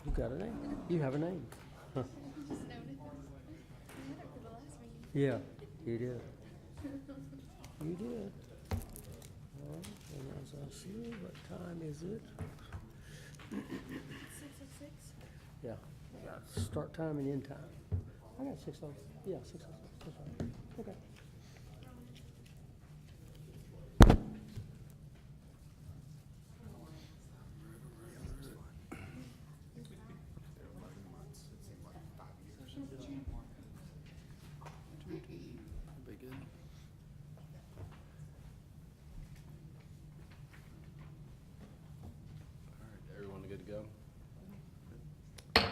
You got a name. You have a name. Huh. Just noted. I had it for the last meeting. Yeah, you did. You did. All right, and as I see, what time is it? 6:06. Yeah, I got start time and end time. I got 6:00. Yeah, 6:06. That's right. Okay. Be good. All right, everyone good to go? All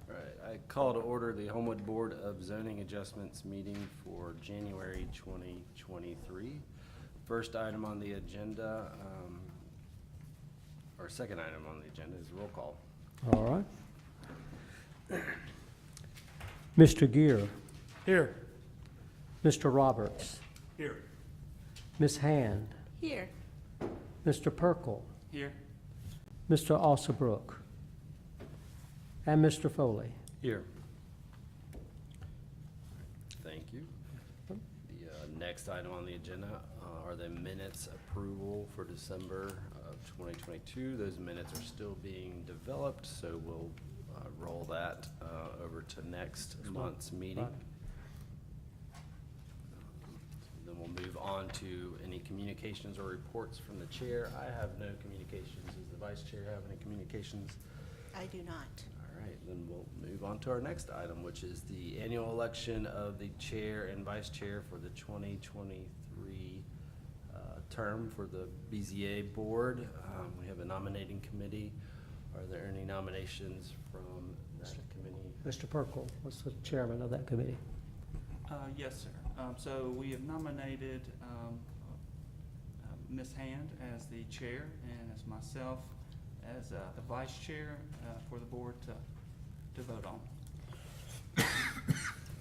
right, I call to order the Homewood Board of Zoning Adjustments meeting for January 2023. First item on the agenda, or second item on the agenda is roll call. All right. Mr. Gear. Here. Mr. Roberts. Here. Miss Hand. Here. Mr. Perkel. Here. Mr. Alsabrook. And Mr. Foley. Here. Thank you. The next item on the agenda are the minutes approval for December of 2022. Those minutes are still being developed, so we'll roll that over to next month's meeting. Right. Then we'll move on to any communications or reports from the chair. I have no communications. Does the vice chair have any communications? I do not. All right, then we'll move on to our next item, which is the annual election of the chair and vice chair for the 2023 term for the BZA board. We have a nominating committee. Are there any nominations from that committee? Mr. Perkel was the chairman of that committee. Yes, sir. So we have nominated Ms. Hand as the chair and as myself as the vice chair for the board to vote on.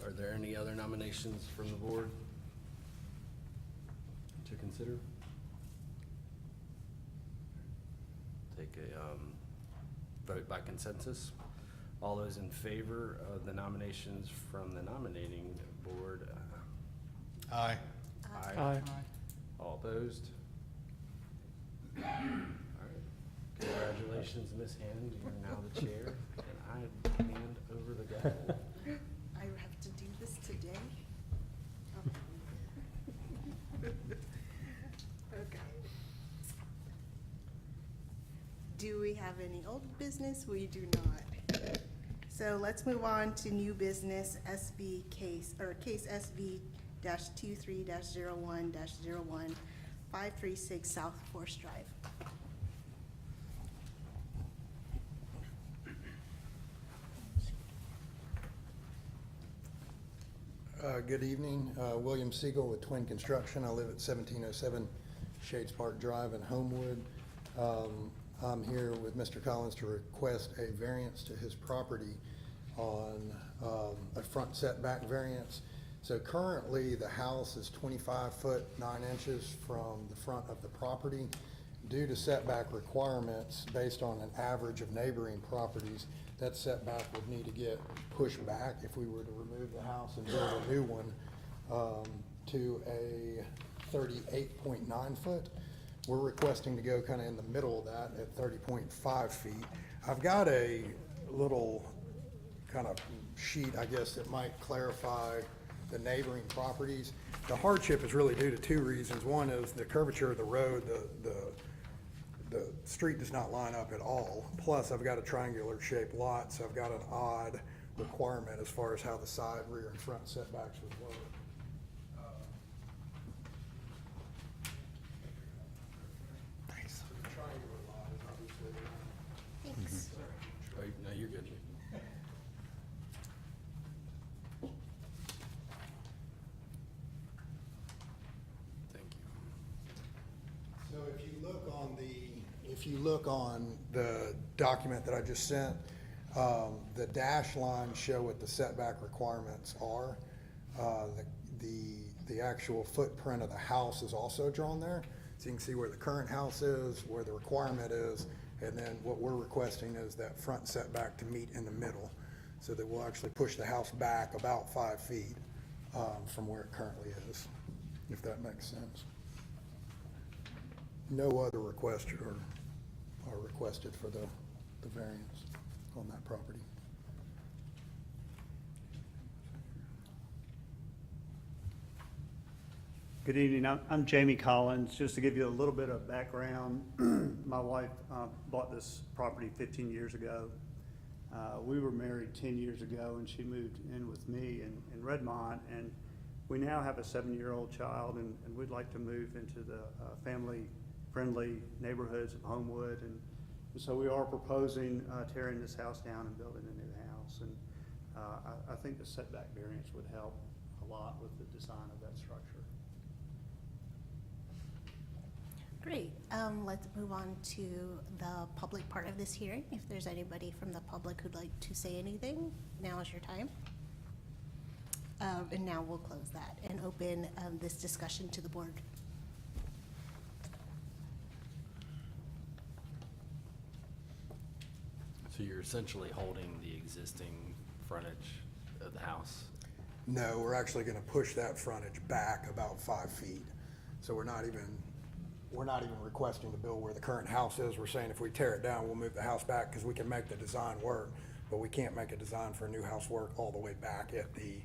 Are there any other nominations from the board to consider? Take a vote by consensus. All those in favor of the nominations from the nominating board? Aye. Aye. All opposed? All right. Congratulations, Ms. Hand. You're now the chair, and I hand over the gavel. I have to do this today? Okay. Do we have any old business? We do not. So let's move on to new business SB case, or case SV-23-01-01, 536 South Forest Drive. Good evening. William Siegel with Twin Construction. I live at 1707 Shades Park Drive in Homewood. I'm here with Mr. Collins to request a variance to his property on a front setback variance. So currently, the house is 25 foot 9 inches from the front of the property. Due to setback requirements based on an average of neighboring properties, that setback would need to get pushed back if we were to remove the house and build a new one to a 38.9 foot. We're requesting to go kind of in the middle of that at 30.5 feet. I've got a little kind of sheet, I guess, that might clarify the neighboring properties. The hardship is really due to two reasons. One is the curvature of the road. The street does not line up at all. Plus, I've got a triangular shaped lot, so I've got an odd requirement as far as how the side, rear, and front setbacks would work. Nice. The triangular lot is obviously. Thanks. Oh, no, you're good. Thank you. So if you look on the document that I just sent, the dash lines show what the setback requirements are. The actual footprint of the house is also drawn there. So you can see where the current house is, where the requirement is, And then what we're requesting is that front setback to meet in the middle, so that we'll actually push the house back about 5 feet from where it currently is, if that makes sense. No other requests are requested for the variance on that property. Good evening. I'm Jamie Collins. Just to give you a little bit of background, my wife bought this property 15 years ago. We were married 10 years ago, and she moved in with me in Redmont, and we now have a 7-year-old child, and we'd like to move into the family-friendly neighborhoods of Homewood, and so we are proposing tearing this house down and building a new house, and I think the setback variance would help a lot with the design of that structure. Great. Let's move on to the public part of this hearing. If there's anybody from the public who'd like to say anything, now is your time. And now we'll close that and open this discussion to the board. So you're essentially holding the existing frontage of the house? No, we're actually gonna push that frontage back about 5 feet. So we're not even requesting to build where the current house is. We're saying if we tear it down, we'll move the house back because we can make the design work, but we can't make a design for a new house work all the way back at the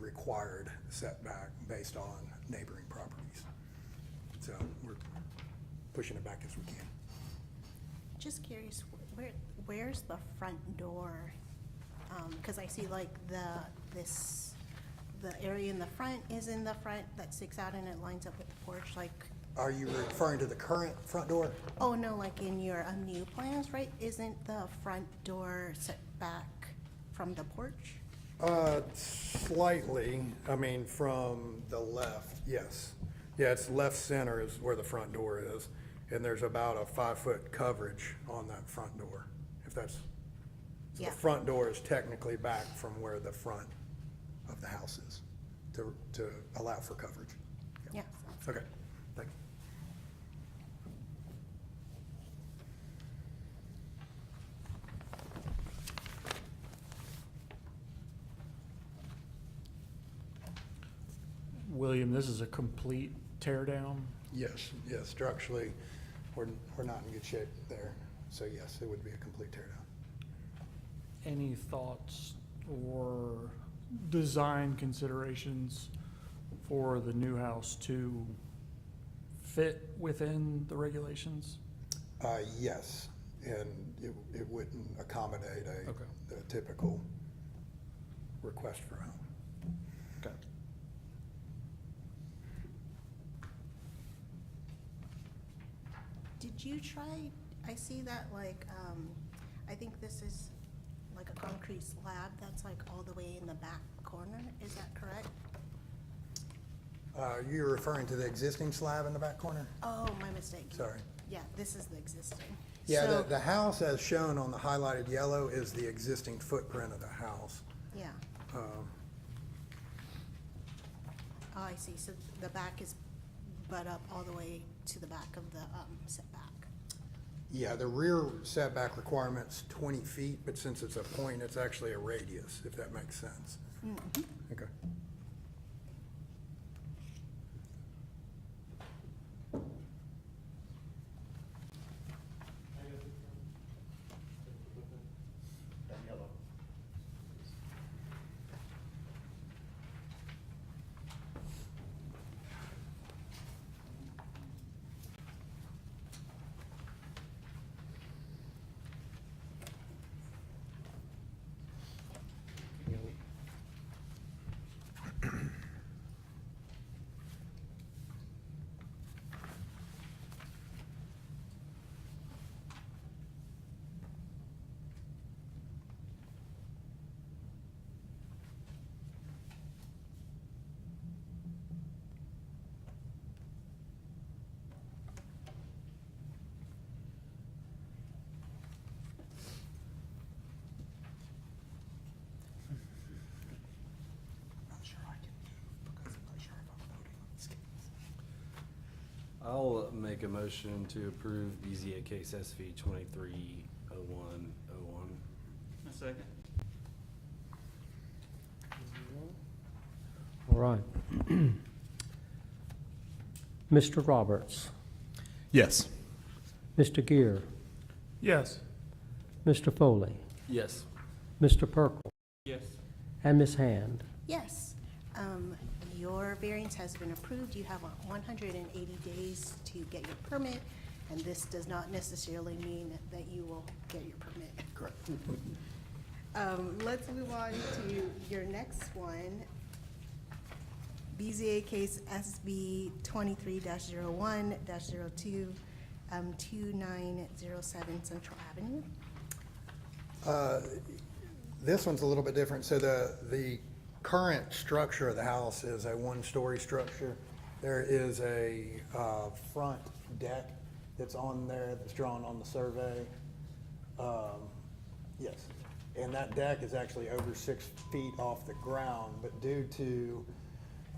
required setback based on neighboring properties. So we're pushing it back as we can. Just curious, where's the front door? Because I see like the area in the front is in the front that sticks out and it lines up with the porch, like. Are you referring to the current front door? Oh, no, like in your new plans, right? Isn't the front door set back from the porch? Slightly, I mean, from the left, yes. Yeah, it's left center is where the front door is, and there's about a 5-foot coverage on that front door, if that's, so Yeah. the front door is technically back from where the front of the house is, to allow for coverage. Yeah. Okay, thank you. William, this is a complete tear down. Yes, yes, structurally, we're not in good shape there, so yes, it would be a complete tear down. Any thoughts or design considerations for the new house to fit within the regulations? Yes, and it wouldn't accommodate Okay. the typical request for a home. Okay. Did you try, I see that like, I think this is like a concrete slab that's like all the way in the back corner, is that correct? You're referring to the existing slab in the back corner? Oh, my mistake. Sorry. Yeah, this is the existing. Yeah, So- the house as shown on the highlighted yellow is the existing footprint of the house. Yeah, Um, oh, I see, so the back is butt up all the way to the back of the setback. Yeah, the rear setback requirement's 20 feet, but since it's a point, it's actually a radius, if that makes sense. Mhm. Okay. I'll make a motion to approve BZA case SV 230101. A second. All right. Mr. Roberts, Yes. Mr. Gear, Yes. Mr. Foley, Yes. Mr. Perkel, Yes. and Ms. Hand. Yes. Your variance has been approved. You have 180 days to get your permit, and this does not necessarily mean that you will get your permit. Correct. Let's move on to your next one. BZA case SB 23-01-02, 2907 Central Avenue. This one's a little bit different. So the current structure of the house is a one-story structure. There is a front deck that's on there that's drawn on the survey. Yes, and that deck is actually over 6 feet off the ground, but due to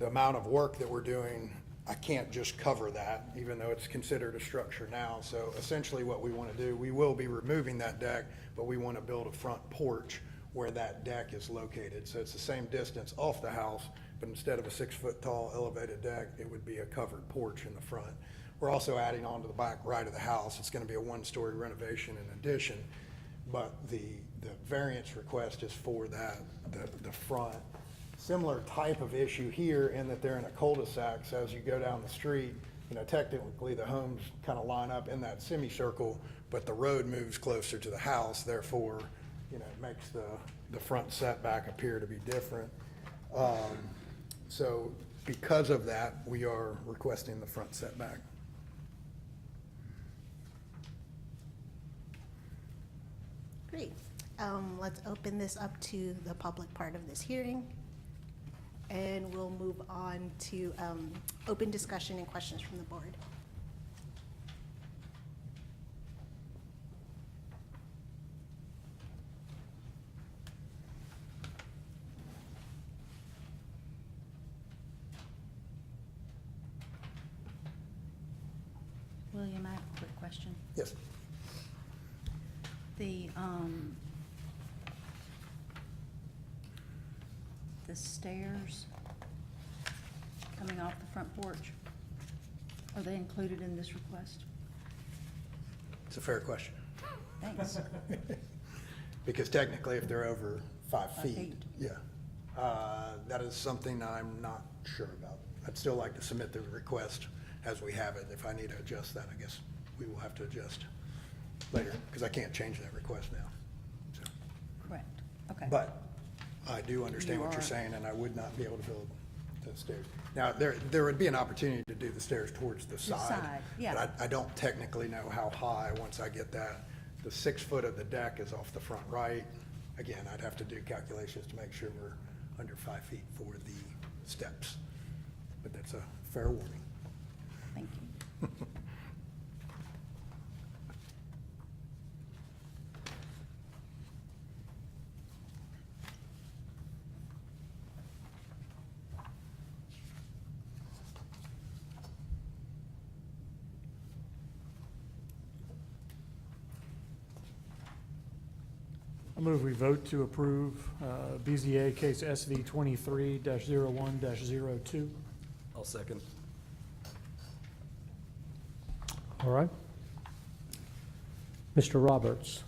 the amount of work that we're doing, I can't just cover that, even though it's considered a structure now. So essentially what we want to do, we will be removing that deck, but we want to build a front porch where that deck is located. So it's the same distance off the house, but instead of a 6-foot tall elevated deck, it would be a covered porch in the front. We're also adding on to the back right of the house. It's going to be a one-story renovation and addition, but the variance request is for that, the front. Similar type of issue here in that they're in a cul-de-sac, so as you go down the street, technically the homes kind of line up in that semicircle, but the road moves closer to the house, therefore, it makes the front setback appear to be different. So because of that, we are requesting the front setback. Great. Let's open this up to the public part of this hearing. And we'll move on to open discussion and questions from the board. William, I have a quick question. Yes. The stairs coming off the front porch, are they included in this request? It's a fair question. Thanks. Because technically, if they're over 5 5 feet, feet. yeah. That is something I'm not sure about. I'd still like to submit the request as we have it. If I need to adjust that, I guess we will have to adjust later, because I can't change that request now. So, Correct, okay. but I do understand You what you're are- saying, and I would not be able to build the stairs. Now, there would be an opportunity to do the stairs towards the side. side, yeah. But I don't technically know how high, once I get that. The 6 foot of the deck is off the front right. Again, I'd have to do calculations to make sure we're under 5 feet for the steps. But that's a fair warning. Thank you. I move we vote to approve BZA case SV 23-01-02. I'll second. All right. Mr. Roberts,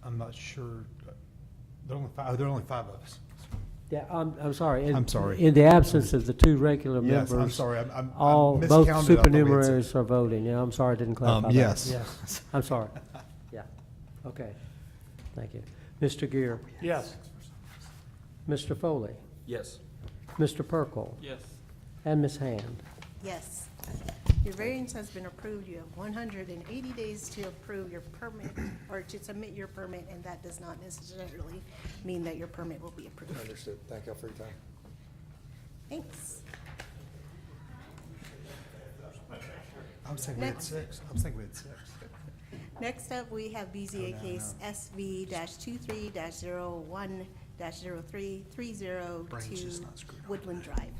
I'm not sure. There are only five of us. yeah, I'm sorry. I'm sorry. In the absence of the two regular Yes, members. I'm sorry. I'm All, miscounted. both I thought we had supernumeraries are voting. Yeah, I'm sorry, I didn't clarify that. yes. Yes, I'm sorry. Yeah, okay. Thank you. Mr. Gear, Yes. Mr. Foley, Yes. Mr. Perkel, Yes. and Ms. Hand. Yes. Your variance has been approved. You have 180 days to approve your permit, or to submit your permit, and that does not necessarily mean that your permit will be approved. Understood. Thank y'all for your time. Thanks. I was thinking we had Next. 6. I was thinking we had 6. Next up, we have BZA case SV-23-01-0330 Brain's just not to screwed on Woodland Drive.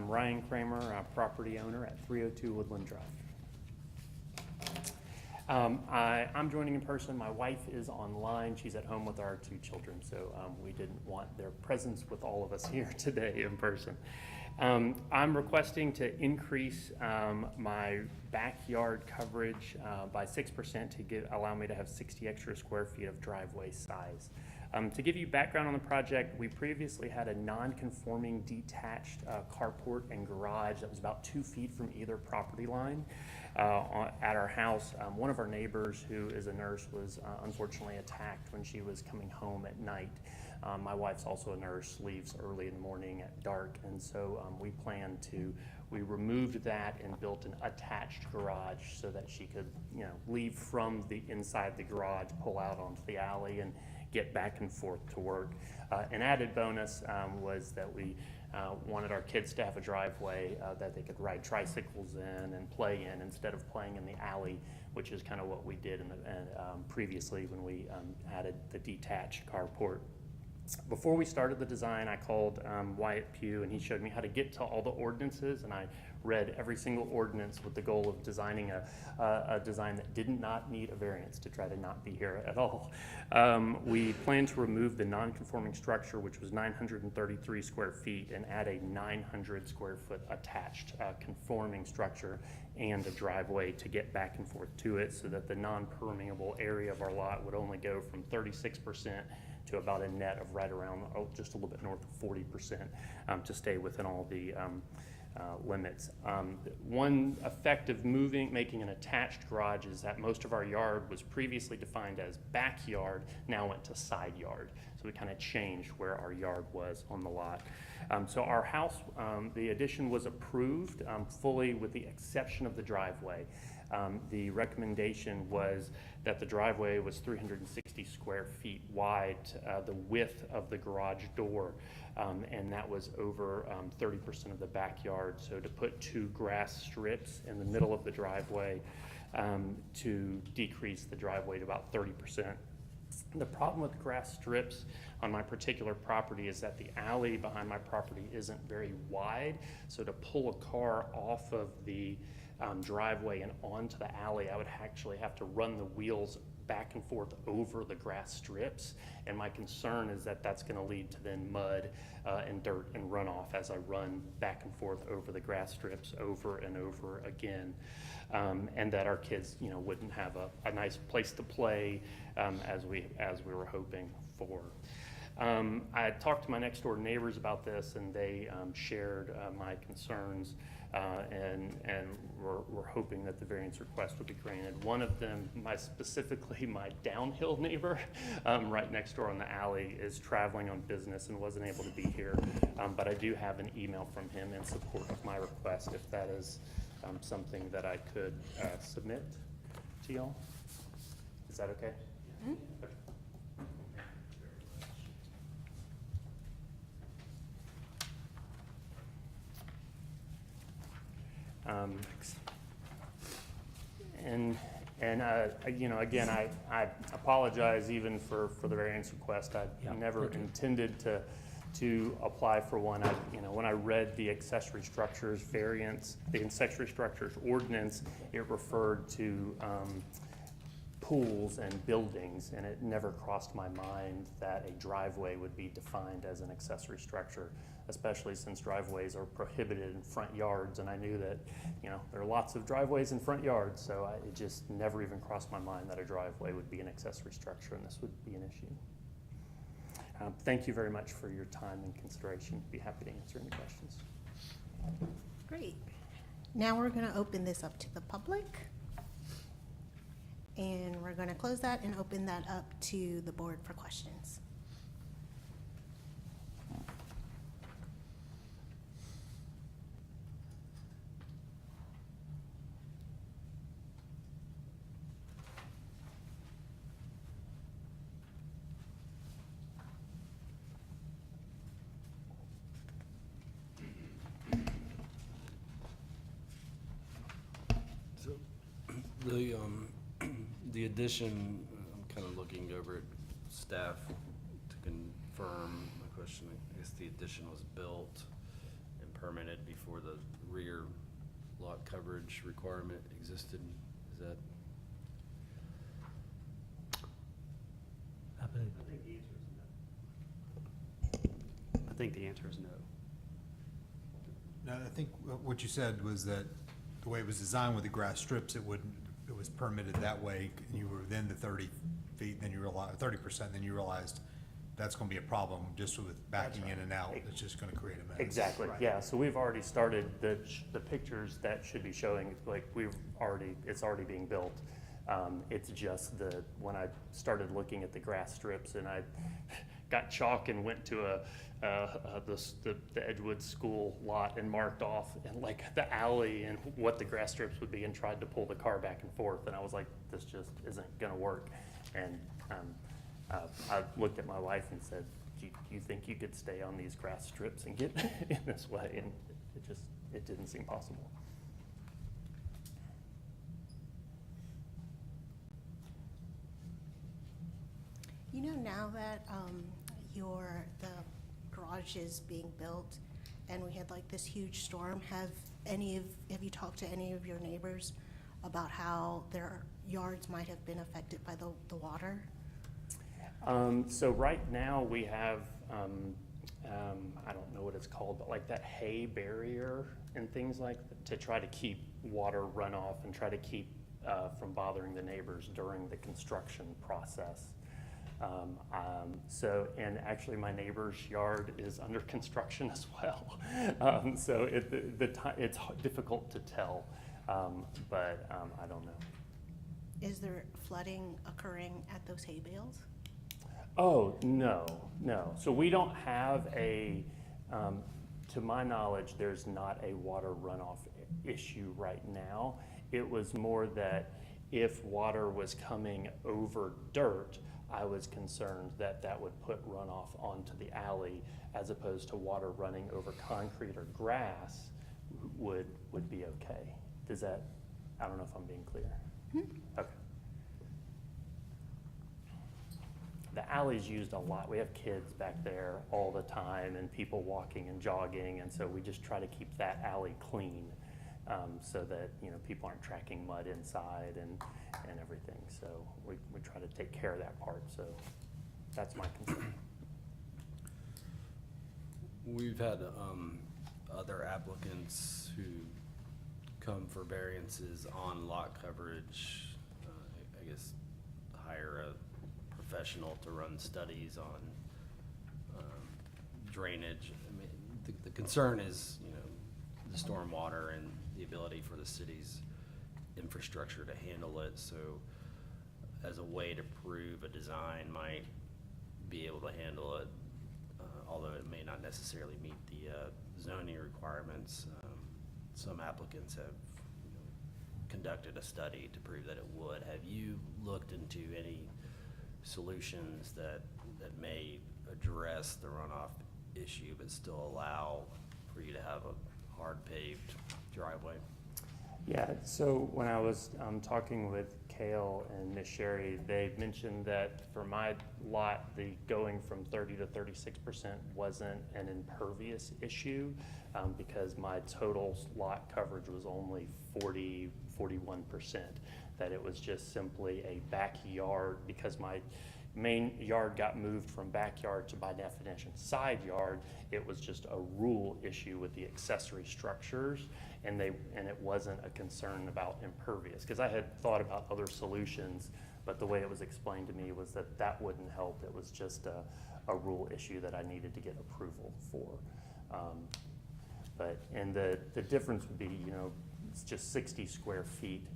I'm Ryan Kramer, a property owner at 302 Woodland Drive. I'm joining in person. My wife is online. She's at home with our 2 children, so we didn't want their presence with all of us here today in person. I'm requesting to increase my backyard coverage by 6% to allow me to have 60 extra square feet of driveway size. To give you background on the project, we previously had a non-conforming detached carport and garage that was about 2 feet from either property line at our house. One of our neighbors, who is a nurse, was unfortunately attacked when she was coming home at night. My wife's also a nurse, leaves early in the morning at dark, and so we removed that and built an attached garage so that she could, leave from the inside the garage, pull out onto the alley, and get back and forth to work. An added bonus was that we wanted our kids to have a driveway that they could ride tricycles in and play in instead of playing in the alley, which is kind of what we did previously when we added the detached carport. Before we started the design, I called Wyatt Pugh, and he showed me how to get to all the ordinances, and I read every single ordinance with the goal of designing a design that did not need a variance to try to not be here at all. We plan to remove the non-conforming structure, which was 933 square feet, and add a 900 square foot attached conforming structure and a driveway to get back and forth to it, so that the non-permeable area of our lot would only go from 36% to about a net of right around just a little bit north of 40% to stay within all the limits. One effect of making an attached garage is that most of our yard was previously defined as backyard, now went to side yard. So we kind of changed where our yard was on the lot. So our house, the addition was approved fully with the exception of the driveway. The recommendation was that the driveway was 360 square feet wide, the width of the garage door, and that was over 30% of the backyard. So to put 2 grass strips in the middle of the driveway to decrease the driveway to about 30%. The problem with grass strips on my particular property is that the alley behind my property isn't very wide, so to pull a car off of the driveway and onto the alley, I would actually have to run the wheels back and forth over the grass strips, and my concern is that that's going to lead to then mud and dirt and runoff as I run back and forth over the grass strips over and over again, and that our kids, wouldn't have a nice place to play as we were hoping for. I talked to my next door neighbors about this, and they shared my concerns, and we're hoping that the variance request would be granted. One of them, specifically my downhill neighbor, right next door on the alley, is traveling on business and wasn't able to be here, but I do have an email from him in support of my request, if that is something that I could submit to y'all. Is that okay? Mm-hmm. Okay. Again, I apologize even for the variance request. I never intended to apply for one. When I read the accessory structures variance, the accessory structures ordinance, it referred to pools and buildings, and it never crossed my mind that a driveway would be defined as an accessory structure, especially since driveways are prohibited in front yards, and I knew that there are lots of driveways in front yards, so it just never even crossed my mind that a driveway would be an accessory structure and this would be an issue. Thank you very much for your time and consideration. Be happy to answer any questions. Great. Now we're going to open this up to the public. And we're going to close that and open that up to the board for questions. So the addition, I'm kind of looking over at staff to confirm my question. I guess the addition was built and permitted before the rear lot coverage requirement existed. Is that? I think the answer is no. No, I think what you said was that the way it was designed with the grass strips, it was permitted that way. And you were within the 30 feet, then you realized, 30%, then you realized that's gonna be a problem just with backing in and out. It's just gonna create a mess. Exactly, Right. yeah, so we've already started, the pictures that should be showing, like, it's already being built. It's just when I started looking at the grass strips and I got chalk and went to the Edgewood School lot and marked off and like the alley and what the grass strips would be and tried to pull the car back and forth, and I was like, this just isn't gonna work. And I looked at my wife and said, do you think you could stay on these grass strips and get in this way? And it didn't seem possible. You know, now that the garage is being built and we had like this huge storm, have you talked to any of your neighbors about how their yards might have been affected by the water? So right now we have, I don't know what it's called, but like that hay barrier and things like that to try to keep water runoff and try to keep from bothering the neighbors during the construction process. And actually my neighbor's yard is under construction as well. So it's difficult to tell, but I don't know. Is there flooding occurring at those hay bales? Oh, no. So we don't have to my knowledge, there's not a water runoff issue right now. It was more that if water was coming over dirt, I was concerned that that would put runoff onto the alley as opposed to water running over concrete or grass would be okay. I don't know if I'm being clear. Okay. The alley's used a lot. We have kids back there all the time and people walking and jogging, and so we just try to keep that alley clean so that people aren't tracking mud inside and everything. So we try to take care of that part. So that's my concern. We've had other applicants who come for variances on lot coverage, I guess hire a professional to run studies on drainage. I mean, the concern is, the stormwater and the ability for the city's infrastructure to handle it. So as a way to prove a design might be able to handle it, although it may not necessarily meet the zoning requirements. Some applicants have conducted a study to prove that it would. Have you looked into any solutions that may address the runoff issue but still allow for you to have a hard paved driveway? Yeah, so when I was talking with Kale and Miss Sherry, they mentioned that for my lot, the going from 30 to 36% wasn't an impervious issue because my total lot coverage was only 41%, that it was just simply a backyard because my main yard got moved from backyard to, by definition, side yard. It was just a rule issue with the accessory structures, and it wasn't a concern about impervious, because I had thought about other solutions, but the way it was explained to me was that wouldn't help. It was just a rule issue that I needed to get approval for. And the difference would be, it's just 60 square feet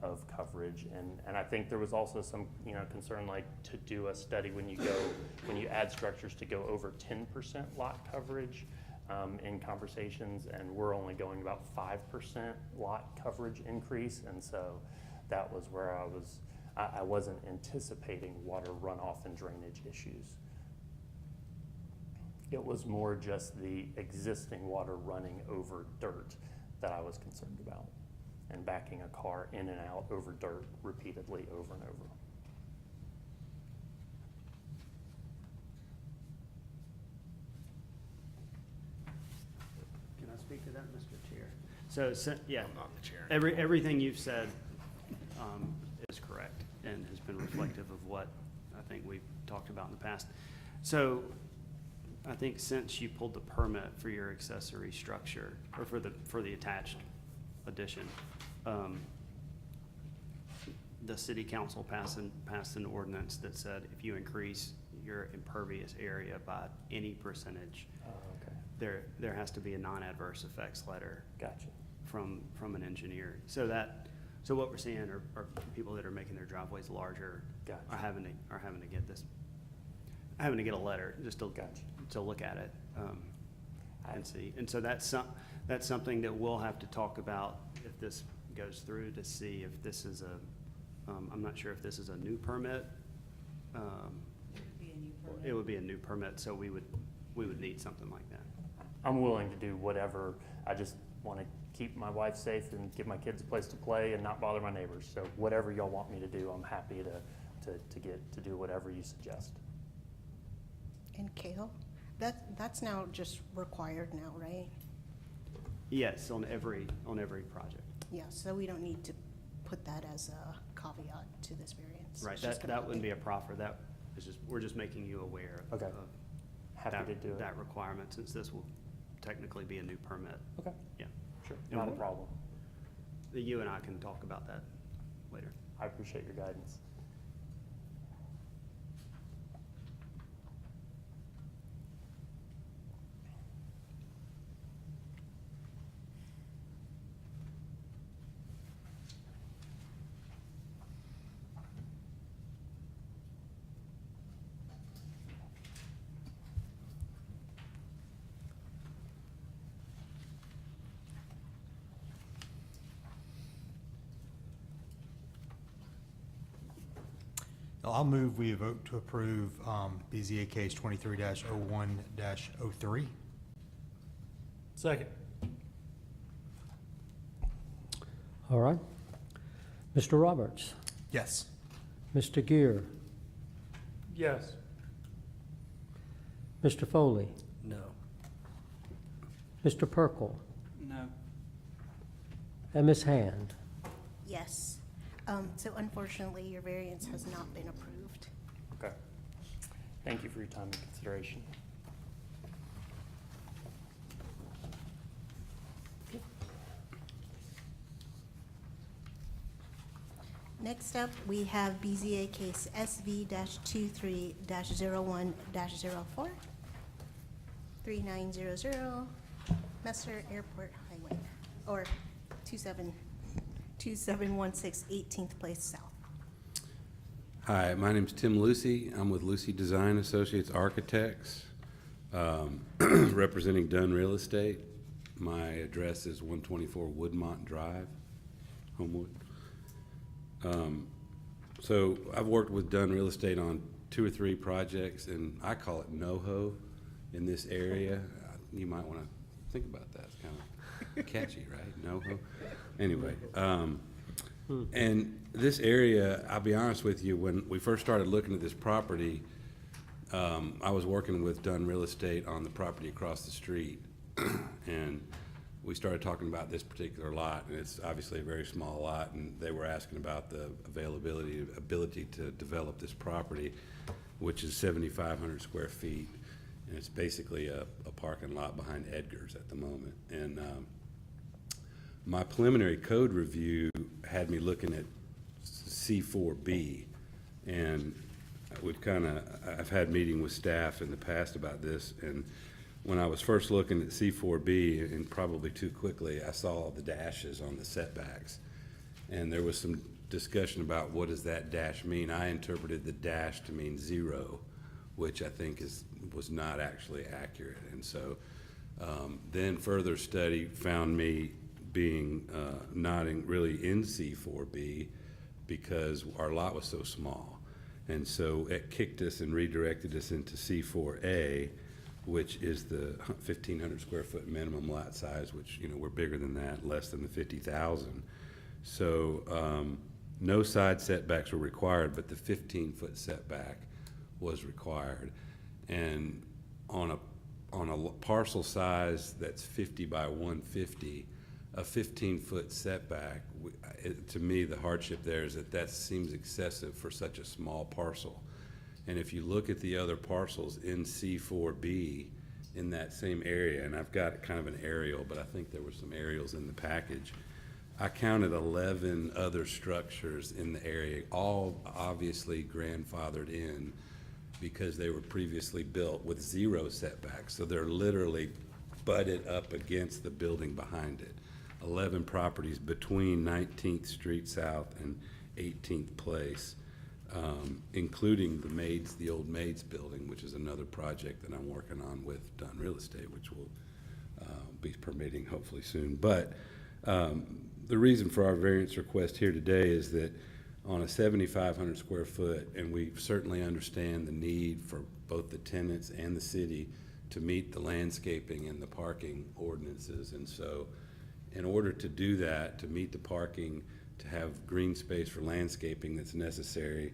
of coverage, and I think there was also some concern, like to do a study when you add structures to go over 10% lot coverage in conversations, and we're only going about 5% lot coverage increase, and so that was where I wasn't anticipating water runoff and drainage issues. It was more just the existing water running over dirt that I was concerned about, and backing a car in and out over dirt repeatedly over and over. Can I speak to Yeah, I'm not the chair. everything you've said is correct and has been reflective of what I think we've talked about in the past. So I think since you pulled the permit for your accessory structure, or for the attached addition, the city council passed an ordinance that said if you increase your impervious area by any percentage, Okay, there has to be a non-adverse effects letter gotcha. from an engineer. So what we're seeing are people that are making their driveways larger Gotcha. are having to get a letter just to Gotcha. to look at it and see. And so that's something that we'll have to talk about if this goes through, to see if this is I'm not sure if this is a new permit. It would be a new permit, so we would need something like that. I'm willing to do whatever. I just want to keep my wife safe and give my kids a place to play and not bother my neighbors. So whatever y'all want me to do, I'm happy to do whatever you suggest. And Kale, that's now just required now, right? Yes, on every project. Yeah, so we don't need to put that as a caveat to this variance. Right, It's just gonna that wouldn't be a proffer, that is just, we're just making you aware of Okay. Happy to do it. that requirement, since this will technically be a new permit. Okay, Yeah. sure, And not a we'll- problem. You and I can talk about that later. I appreciate your guidance. I'll move we vote to approve BZA case 23-01-03. Second. All right. Mr. Roberts, Yes. Mr. Gear, Yes. Mr. Foley, No. Mr. Perkel, No. and Ms. Hand. Yes. So unfortunately, your variance has not been approved. Okay. Thank you for your time and consideration. Next up, we have BZA case SV-23-01-04, 3900 Messer Airport Highway, or 2716 18th Place South. Hi, my name's Tim Lucy. I'm with Lucy Design Associates Architects, representing Dunn Real Estate. My address is 124 Woodmont Drive, Homewood. So I've worked with Dunn Real Estate on 2 or 3 projects, and I call it NoHo in this area. You might want to think about that. It's kind of catchy, right? NoHo. Anyway, and this area, I'll be honest with you, when we first started looking at this property, I was working with Dunn Real Estate on the property across the street, and we started talking about this particular lot, and it's obviously a very small lot, and they were asking about the ability to develop this property, which is 7,500 square feet, and it's basically a parking lot behind Edgar's at the moment. And my preliminary code review had me looking at C4B, and I've had meeting with staff in the past about this, and when I was first looking at C4B, and probably too quickly, I saw the dashes on the setbacks. And there was some discussion about what does that dash mean. I interpreted the dash to mean 0, which I think was not actually accurate. And so then further study found me being not really in C4B because our lot was so small. And so it kicked us and redirected us into C4A, which is the 1,500 square foot minimum lot size, which, you know, we're bigger than that, less than the 50,000. So no side setbacks were required, but the 15-foot setback was required. And on a parcel size that's 50 by 150, a 15-foot setback, to me, the hardship there is that seems excessive for such a small parcel. And if you look at the other parcels in C4B in that same area, and I've got kind of an aerial, but I think there were some aerials in the package, I counted 11 other structures in the area, all obviously grandfathered in because they were previously built with 0 setbacks. So they're literally butted up against the building behind it. 11 properties between 19th Street South and 18th Place, including the old Maids building, which is another project that I'm working on with Dunn Real Estate, which will be permitting hopefully soon. But the reason for our variance request here today is that on a 7,500 square foot, and we certainly understand the need for both the tenants and the city to meet the landscaping and the parking ordinances. And so in order to do that, to meet the parking, to have green space for landscaping that's necessary,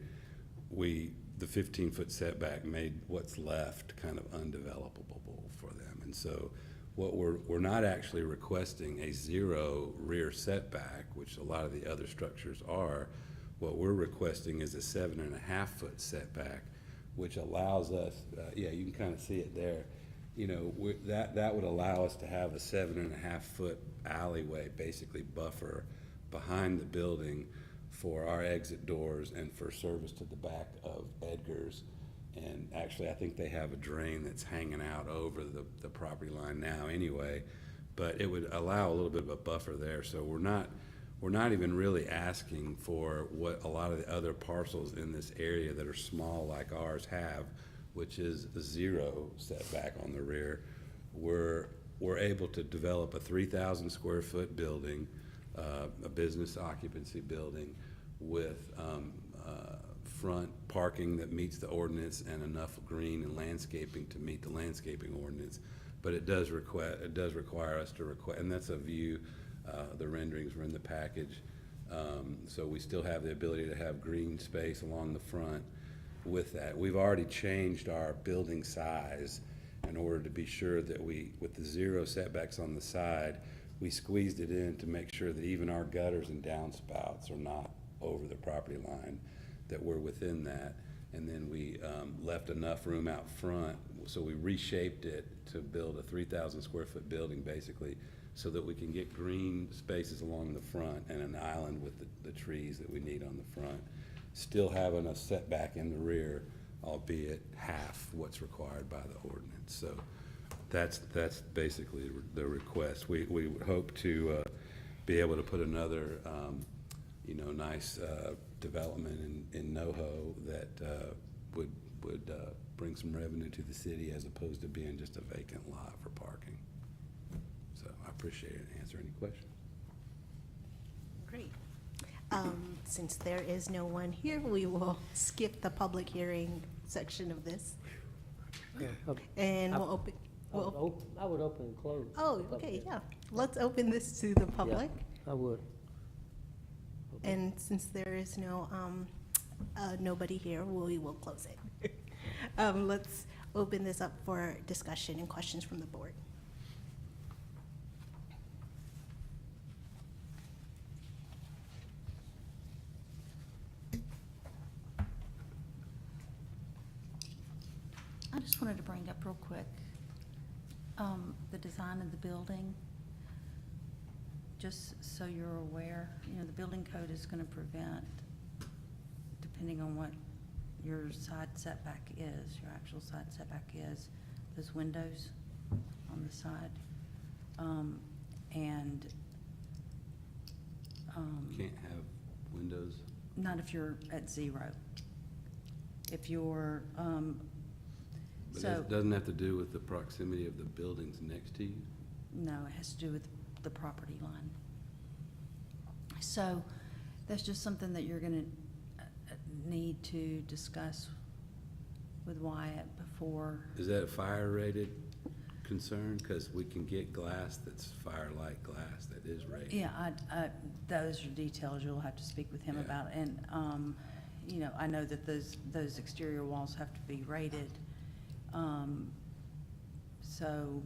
the 15-foot setback made what's left kind of undevelopable for them. And so what we're not actually requesting a 0 rear setback, which a lot of the other structures are. What we're requesting is a 7.5-foot setback, which allows us, yeah, you can kind of see it there. You know, that would allow us to have a 7.5-foot alleyway, basically buffer behind the building for our exit doors and for service to the back of Edgar's. And actually, I think they have a drain that's hanging out over the property line now anyway, but it would allow a little bit of a buffer there. So we're not even really asking for what a lot of the other parcels in this area that are small like ours have, which is a 0 setback on the rear. We're able to develop a 3,000 square foot building, a business occupancy building with front parking that meets the ordinance and enough green and landscaping to meet the landscaping ordinance. But it does require us to request, and that's a view. The renderings were in the package. So we still have the ability to have green space along the front with that. We've already changed our building size in order to be sure that with the 0 setbacks on the side, we squeezed it in to make sure that even our gutters and downspouts are not over the property line, that we're within that. And then we left enough room out front, so we reshaped it to build a 3,000 square foot building basically, so that we can get green spaces along the front and an island with the trees that we need on the front, still having a setback in the rear, albeit half what's required by the ordinance. So that's basically the request. We hope to be able to put another nice development in NoHo that would bring some revenue to the city as opposed to being just a vacant lot for parking. So I appreciate it. Answer any questions. Great. Since there is no one here, we will skip the public hearing section of this. And we'll open, I would open and close. oh, okay, yeah. Let's open this to the public. I would. Okay. And since there is no, nobody here, we will close it. Let's open this up for discussion and questions from the board. I just wanted to bring up real quick, the design of the building. Just so you're aware, the building code is gonna prevent, depending on what your side setback is, your actual side setback is, those windows on the side. Can't have windows. Not if you're at 0. If you're, But so, it doesn't have to do with the proximity of the buildings next to you? no, it has to do with the property line. So that's just something that you're gonna need to discuss with Wyatt before. Is that a fire-rated concern? Because we can get glass that's fire-like glass that is rated. Yeah, those are details you'll have to speak with him Yeah. about. And, I know that those exterior walls have to be rated. So,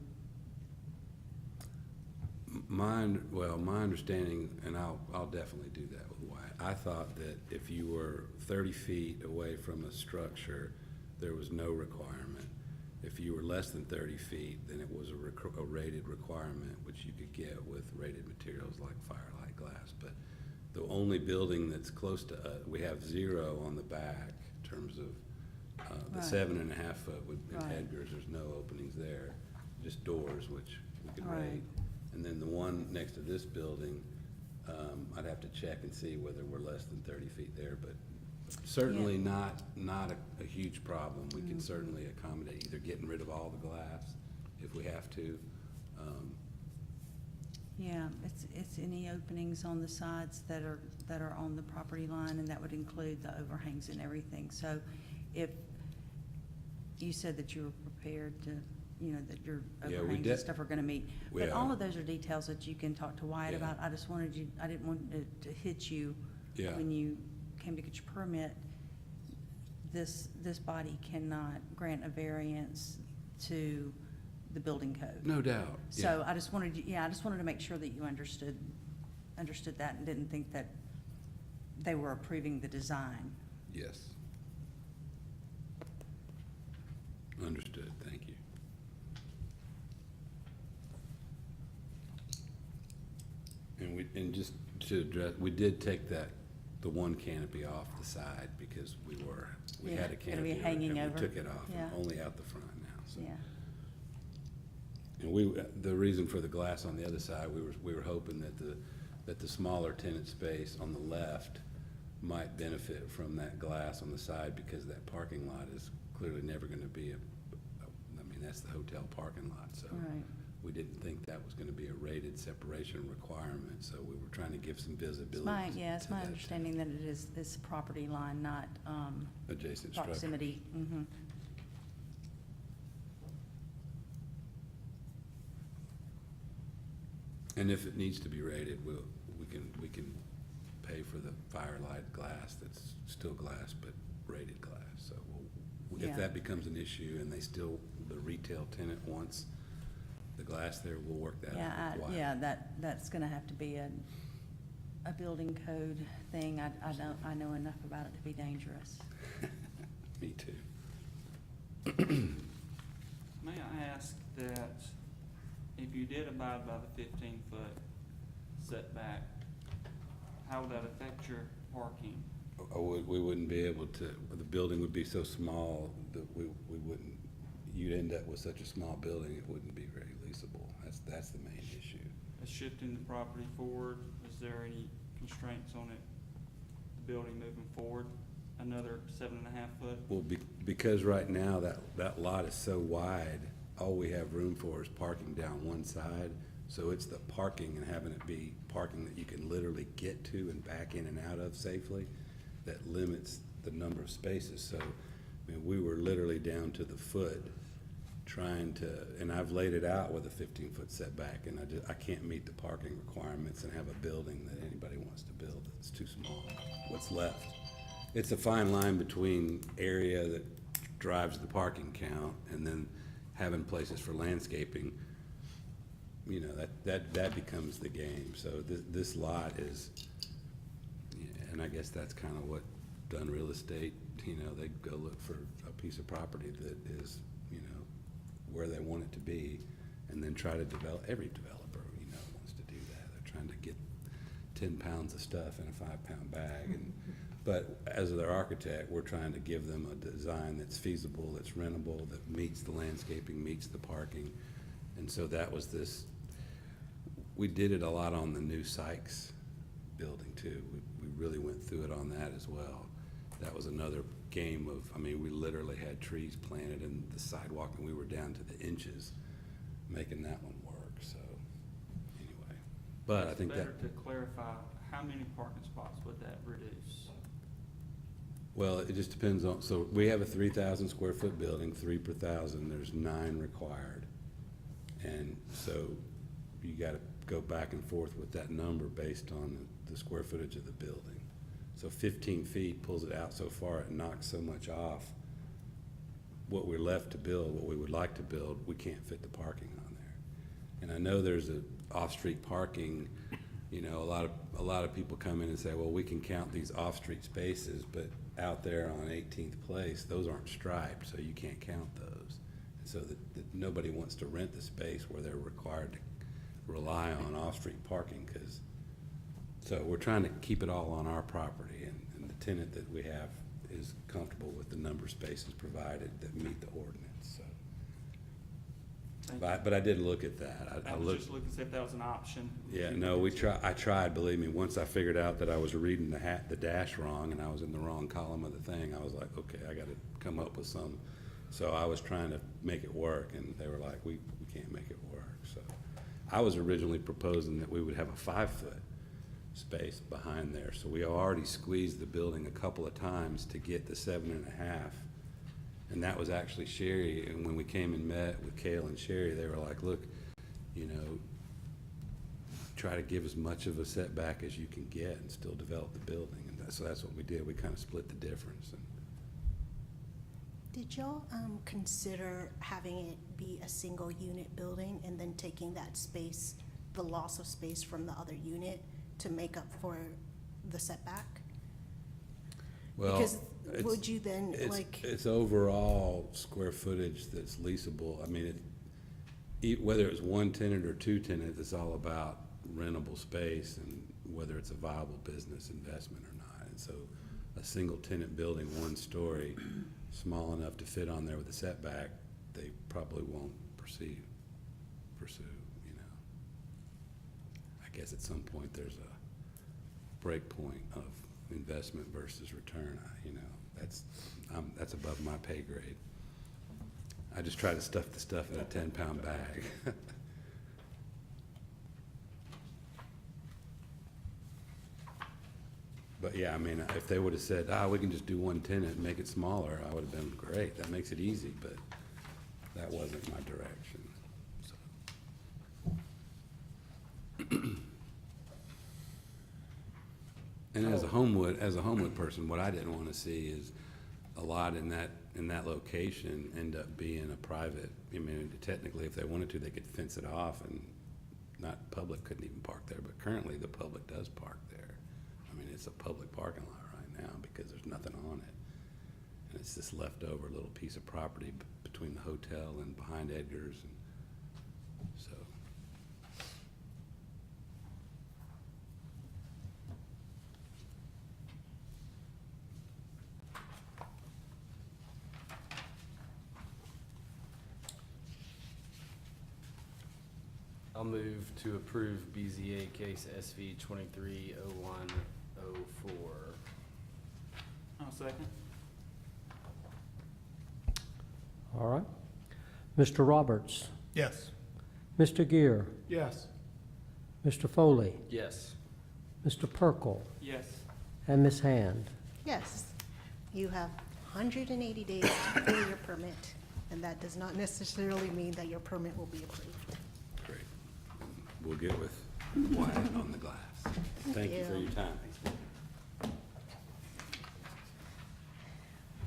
My understanding, and I'll definitely do that with Wyatt. I thought that if you were 30 feet away from a structure, there was no requirement. If you were less than 30 feet, then it was a rated requirement, which you could get with rated materials like Firelight glass. But the only building that's close to us, we have 0 on the back in terms of the Right. 7.5 foot with Right. Edgar's. There's no openings there, just doors, which we could Right. rate. And then the one next to this building, I'd have to check and see whether we're less than 30 feet there, but certainly not a huge problem. We can certainly accommodate either getting rid of all the glass if we have to. Yeah, it's any openings on the sides that are on the property line, and that would include the overhangs and everything. So if you said that you were prepared to, that your Yeah, we overhangs did- and stuff are gonna meet. we But all are. of those are details that you can talk to Wyatt Yeah. about. I didn't want it to hit you Yeah. when you came to get your permit. This body cannot grant a variance to the building code. No doubt. So Yeah. I just wanted to make sure that you understood that and didn't think that they were approving the design. Yes. Understood, thank you. And just to address, we did take the one canopy off the side because we Yeah, had a gonna be canopy. hanging and over. we took it off, Yeah. and only out the front now, so. Yeah, And the reason for the glass on the other side, we were hoping that the smaller tenant space on the left might benefit from that glass on the side, because that parking lot is clearly never gonna be that's the hotel parking lot, so. right. We didn't think that was gonna be a rated separation requirement, so we were trying to give some visibility. It's to my that understanding that it is this property line, not, Adjacent structure. proximity. Mm-hmm. And if it needs to be rated, we can pay for the Firelight glass that's still glass, but rated glass. So Yeah. if that becomes an issue and the retail tenant wants the glass there, we'll work that out. with Wyatt. That's gonna have to be a building code thing. I know enough about it to be dangerous. Me too. May I ask that if you did abide by the 15-foot setback, how would that affect your parking? We wouldn't be able to, the building would be so small that we wouldn't, you'd end up with such a small building, it wouldn't be very leasable. That's the main issue. Shifting the property forward, is there any constraints on it, the building moving forward, another 7.5 foot? Well, because right now that lot is so wide, all we have room for is parking down one side. So it's the parking and having it be parking that you can literally get to and back in and out of safely that limits the number of spaces. So, we were literally down to the foot trying to, and I've laid it out with a 15-foot setback, and I can't meet the parking requirements and have a building that anybody wants to build that's too small. What's left? It's a fine line between area that drives the parking count and then having places for landscaping. That becomes the game. So this lot is, and I guess that's kind of what Dunn Real Estate, they go look for a piece of property that is, where they want it to be, and then try to develop. Every developer, wants to do that. They're trying to get 10 pounds of stuff in a 5-pound bag. But as their architect, we're trying to give them a design that's feasible, that's rentable, that meets the landscaping, meets the parking. And so that was this, we did it a lot on the new Sykes building too. We really went through it on that as well. That was another game of, we literally had trees planted in the sidewalk, and we were down to the inches making that one work, so, anyway. But I think that. Better to clarify, how many parking spots would that reduce? Well, it just depends on, so we have a 3,000 square foot building, 3 per thousand, there's 9 required. And so you gotta go back and forth with that number based on the square footage of the building. So 15 feet pulls it out so far, it knocks so much off. What we're left to build, what we would like to build, we can't fit the parking on there. And I know there's off-street parking, you know, a lot of people come in and say, well, we can count these off-street spaces, but out there on 18th Place, those aren't striped, so you can't count those. And so that nobody wants to rent the space where they're required to rely on off-street parking, so we're trying to keep it all on our property, and the tenant that we have is comfortable with the number of spaces provided that meet the ordinance, so. But I did look at that. I was just looking to see if that was an option. Yeah, no, I tried, believe me, once I figured out that I was reading the dash wrong and I was in the wrong column of the thing, I was like, okay, I gotta come up with some. So I was trying to make it work, and they were like, we can't make it work, so. I was originally proposing that we would have a 5-foot space behind there, so we already squeezed the building a couple of times to get the 7.5. And that was actually Sherry, and when we came and met with Cale and Sherry, they were like, look, you know, try to give as much of a setback as you can get and still develop the building. And so that's what we did. We kind of split the difference. And Did y'all consider having it be a single unit building and then taking that space, the loss of space from the other unit to make up for the setback? well, Because it's- would you then, it's- like, It's overall square footage that's leasable. I mean, whether it's one tenant or two tenants, it's all about rentable space and whether it's a viable business investment or not. And so a single tenant building, 1 story, small enough to fit on there with a setback, they probably won't pursue, you know. I guess at some point there's a break point of investment versus return, you know. That's above my pay grade. I just try to stuff the stuff in a 10-pound bag. But yeah, I mean, if they would have said, we can just do 1 tenant and make it smaller, I would have been great. That makes it easy, but that wasn't my direction, so. And as a Homewood person, what I didn't want to see is a lot in that location end up being a private. I mean, technically, if they wanted to, they could fence it off, and public couldn't even park there. But currently, the public does park there. I mean, it's a public parking lot right now because there's nothing on it, and it's this leftover little piece of property between the hotel and behind Edgar's, and so. I'll move to approve BZA case SV 230104. I'll second. All right. Mr. Roberts, Yes. Mr. Gear, Yes. Mr. Foley, Yes. Mr. Perkel, Yes. and Ms. Hand. yes, you have 180 days to pull your permit, and that does not necessarily mean that your permit will be approved. Great. We'll get with Wyatt on the glass. Thank you for your time.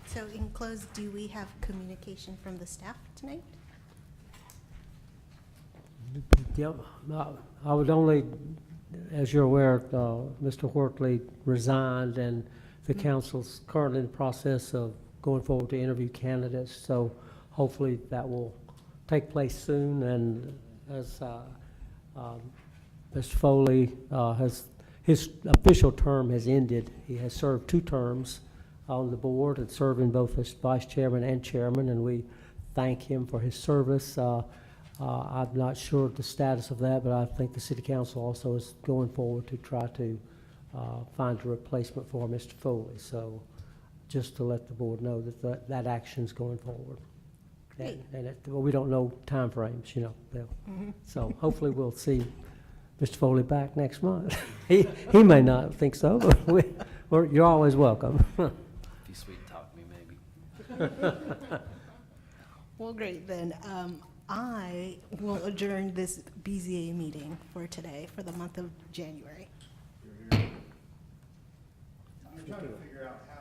So in close, do we have communication from the staff tonight? Yep, I would only, as you're aware, Mr. Hortley resigned, and the council's currently in the process of going forward to interview candidates, so hopefully that will take place soon, and as Mr. Foley his official term has ended. He has served 2 terms on the board and serving both as vice chairman and chairman, and we thank him for his service. I'm not sure of the status of that, but I think the city council also is going forward to try to find a replacement for Mr. Foley. So just to let the board know that action's going forward. Great. And well, we don't know timeframes, you know, Bill. So hopefully we'll see Mr. Foley back next month. He may not think so, but you're always welcome. If you sweet talk me, maybe. Well, great, then. I will adjourn this BZA meeting for today, for the month of January. I'm trying to figure out how